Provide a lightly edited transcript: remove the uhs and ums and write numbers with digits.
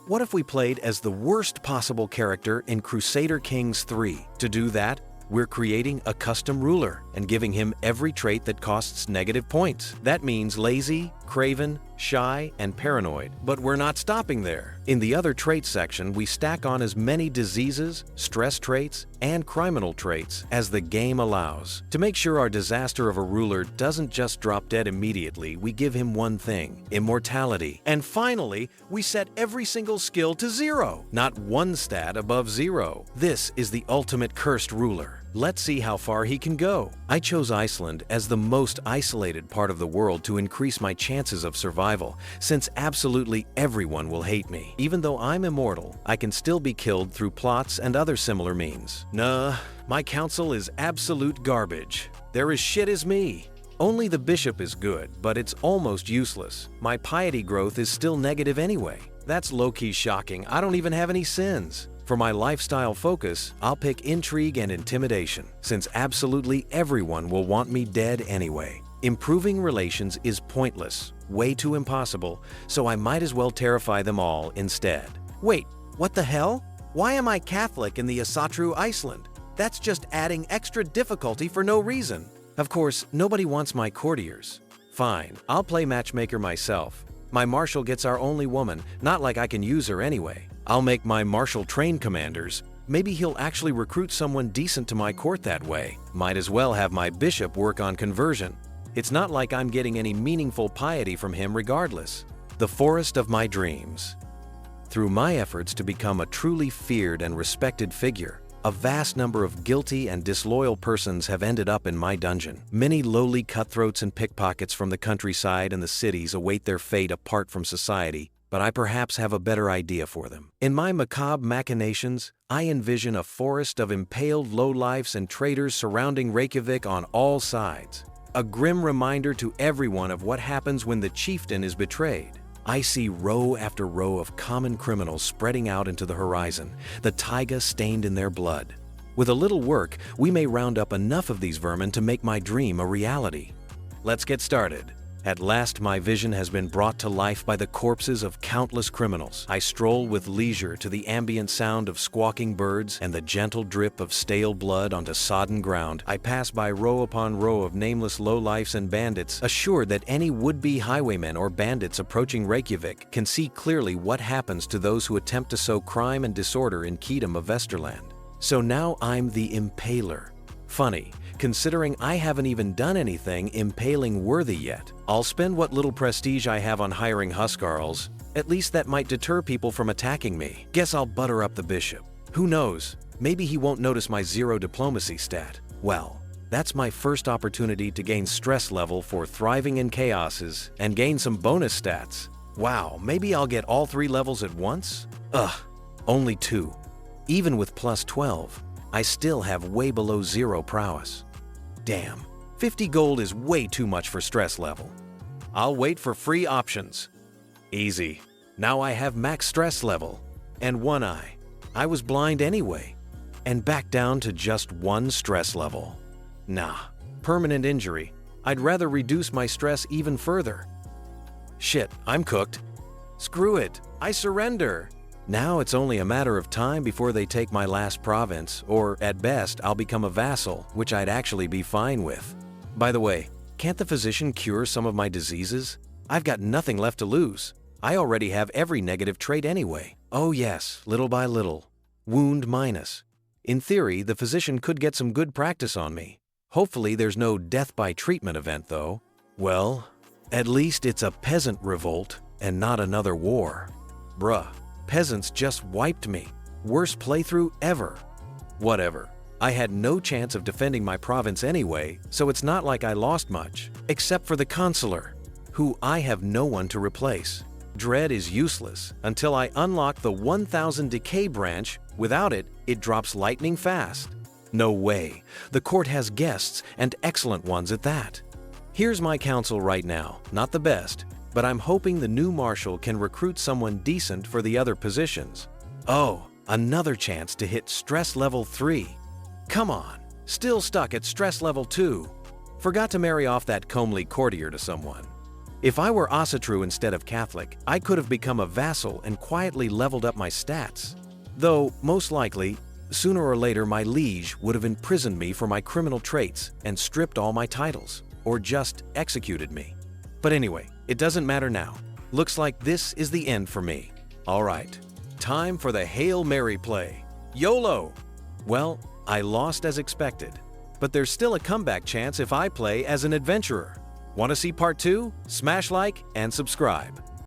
What if we played as the worst possible character in Crusader Kings 3? To do that, we're creating a custom ruler and giving him every trait that costs negative points. That means lazy, craven, shy, and paranoid. But we're not stopping there. In the other traits section, we stack on as many diseases, stress traits, and criminal traits as the game allows. To make sure our disaster of a ruler doesn't just drop dead immediately, we give him one thing: immortality. And finally, we set every single skill to 0, not one stat above 0. This is the ultimate cursed ruler. Let's see how far he can go. I chose Iceland as the most isolated part of the world to increase my chances of survival, since absolutely everyone will hate me. Even though I'm immortal, I can still be killed through plots and other similar means. Nah, my council is absolute garbage. They're as shit as me. Only the bishop is good, but it's almost useless. My piety growth is still negative anyway. That's low-key shocking. I don't even have any sins. For my lifestyle focus, I'll pick intrigue and intimidation, since absolutely everyone will want me dead anyway. Improving relations is pointless, way too impossible, so I might as well terrify them all instead. Wait, what the hell? Why am I Catholic in the Asatru Iceland? That's just adding extra difficulty for no reason. Of course, nobody wants my courtiers. Fine, I'll play matchmaker myself. My marshal gets our only woman, not like I can use her anyway. I'll make my marshal train commanders. Maybe he'll actually recruit someone decent to my court that way. Might as well have my bishop work on conversion. It's not like I'm getting any meaningful piety from him regardless. The forest of my dreams. Through my efforts to become a truly feared and respected figure, a vast number of guilty and disloyal persons have ended up in my dungeon. Many lowly cutthroats and pickpockets from the countryside and the cities await their fate apart from society, but I perhaps have a better idea for them. In my macabre machinations, I envision a forest of impaled lowlifes and traitors surrounding Reykjavik on all sides. A grim reminder to everyone of what happens when the chieftain is betrayed. I see row after row of common criminals spreading out into the horizon, the taiga stained in their blood. With a little work, we may round up enough of these vermin to make my dream a reality. Let's get started. At last, my vision has been brought to life by the corpses of countless criminals. I stroll with leisure to the ambient sound of squawking birds and the gentle drip of stale blood onto sodden ground. I pass by row upon row of nameless lowlifes and bandits, assured that any would-be highwaymen or bandits approaching Reykjavik can see clearly what happens to those who attempt to sow crime and disorder in Kingdom of Vesterland. So now I'm the Impaler. Funny, considering I haven't even done anything impaling worthy yet. I'll spend what little prestige I have on hiring huskarls. At least that might deter people from attacking me. Guess I'll butter up the bishop. Who knows? Maybe he won't notice my 0 diplomacy stat. Well, that's my first opportunity to gain stress level for thriving in chaoses and gain some bonus stats. Wow, maybe I'll get all 3 levels at once? Ugh, only 2. Even with plus 12, I still have way below 0 prowess. Damn, 50 gold is way too much for stress level. I'll wait for free options. Easy. Now I have max stress level. And 1 eye. I was blind anyway. And back down to just 1 stress level. Nah, permanent injury. I'd rather reduce my stress even further. Shit, I'm cooked. Screw it, I surrender. Now it's only a matter of time before they take my last province, or at best, I'll become a vassal, which I'd actually be fine with. By the way, can't the physician cure some of my diseases? I've got nothing left to lose. I already have every negative trait anyway. Oh yes, little by little. Wound minus. In theory, the physician could get some good practice on me. Hopefully there's no death by treatment event though. Well, at least it's a peasant revolt and not another war. Bruh. Peasants just wiped me. Worst playthrough ever. Whatever. I had no chance of defending my province anyway, so it's not like I lost much. Except for the consular, who I have no one to replace. Dread is useless until I unlock the 1000 decay branch. Without it, it drops lightning fast. No way. The court has guests, and excellent ones at that. Here's my council right now. Not the best, but I'm hoping the new marshal can recruit someone decent for the other positions. Oh, another chance to hit stress level 3. Come on, still stuck at stress level 2. Forgot to marry off that comely courtier to someone. If I were Asatru instead of Catholic, I could have become a vassal and quietly leveled up my stats. Though, most likely, sooner or later my liege would have imprisoned me for my criminal traits and stripped all my titles, or just executed me. But anyway, it doesn't matter now. Looks like this is the end for me. Alright, time for the Hail Mary play. YOLO! Well, I lost as expected, but there's still a comeback chance if I play as an adventurer. Want to see part 2? Smash like and subscribe.